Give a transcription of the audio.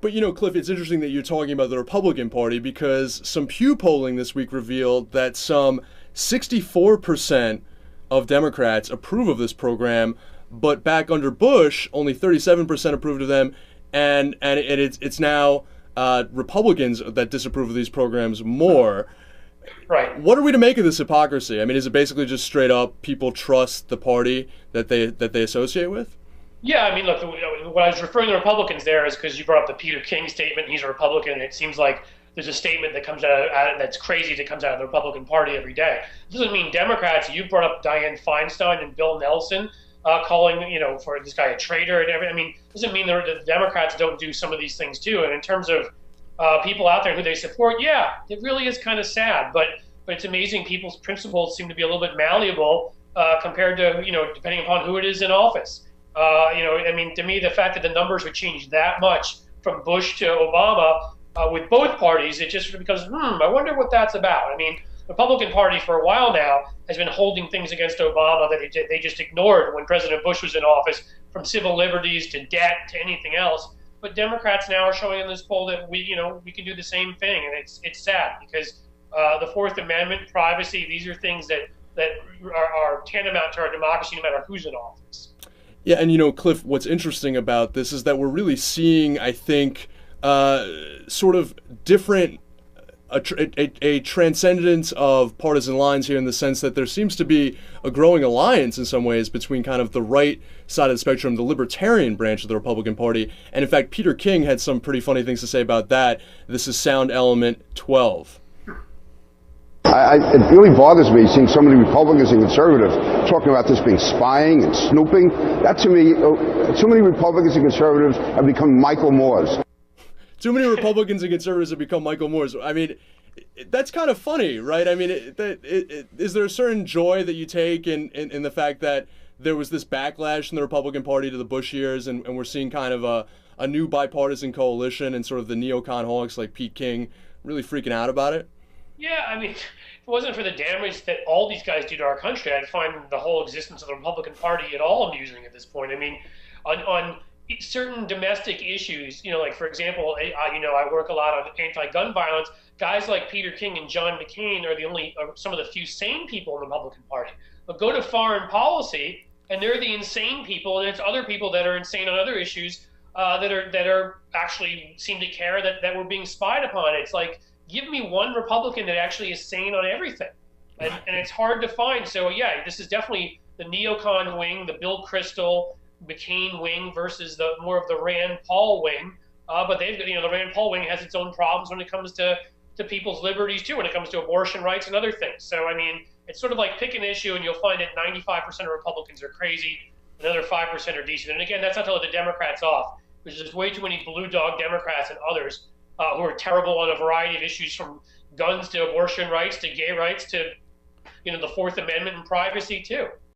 But Cliff, it's interesting that you're talking about the Republican Party because some Pew polling this week revealed that some 64% of Democrats approve of this program, but back under Bush, only 37% approved of them, and it's now Republicans that disapprove of these programs more. Right. What are we to make of this hypocrisy? I mean, is it basically just straight up people trust the party that they associate with? Yeah, I mean, look, what I was referring to Republicans there is because you brought up the Peter King statement. He's a Republican, and it seems like there's a statement that comes that's crazy that comes out of the Republican Party every day. It doesn't mean Democrats. You brought up Dianne Feinstein and Bill Nelson calling, for this guy a traitor and everything. I mean, it doesn't mean the Democrats don't do some of these things too. And in terms of people out there who they support, yeah, it really is kind of sad. But it's amazing people's principles seem to be a little bit malleable compared to, depending upon who it is in office. I mean, to me, the fact that the numbers would change that much from Bush to Obama with both parties, it just becomes, I wonder what that's about. I mean, the Republican Party for a while now has been holding things against Obama that they just ignored when President Bush was in office, from civil liberties to debt to anything else. But Democrats now are showing in this poll that we can do the same thing, and it's sad because the Fourth Amendment, privacy, these are things that are tantamount to our democracy, no matter who's in office. Yeah, and Cliff, what's interesting about this is that we're really seeing, I think, sort of different, a transcendence of partisan lines here in the sense that there seems to be a growing alliance in some ways between kind of the right side of the spectrum, the libertarian branch of the Republican Party. And in fact, Peter King had some pretty funny things to say about that. This is Sound Element 12. It really bothers me seeing so many Republicans and conservatives talking about this being spying and snooping. That to me, too many Republicans and conservatives have become Michael Moores. Too many Republicans and conservatives have become Michael Moores. I mean, that's kind of funny, right? I mean, is there a certain joy that you take in the fact that there was this backlash in the Republican Party to the Bush years, and we're seeing kind of a new bipartisan coalition and sort of the neocon hawks like Pete King really freaking out about it? Yeah, I mean, if it wasn't for the damage that all these guys do to our country, I'd find the whole existence of the Republican Party at all amusing at this point. I mean, on certain domestic issues, like, for example, I work a lot on anti-gun violence. Guys like Peter King and John McCain are some of the few sane people in the Republican Party. But go to foreign policy, and they're the insane people, and it's other people that are insane on other issues that are actually seem to care that we're being spied upon. It's like, give me one Republican that actually is sane on everything. And it's hard to find. So, yeah, this is definitely the neocon wing, the Bill Kristol, McCain wing versus the more of the Rand Paul wing. But the Rand Paul wing has its own problems when it comes to people's liberties, too, when it comes to abortion rights and other things. So, I mean, it's sort of like pick an issue, and you'll find that 95% of Republicans are crazy, another 5% are decent. And, again, that's not to let the Democrats off, because there's way too many blue dog Democrats and others who are terrible on a variety of issues, from guns to abortion rights to gay rights to, the Fourth Amendment and privacy too.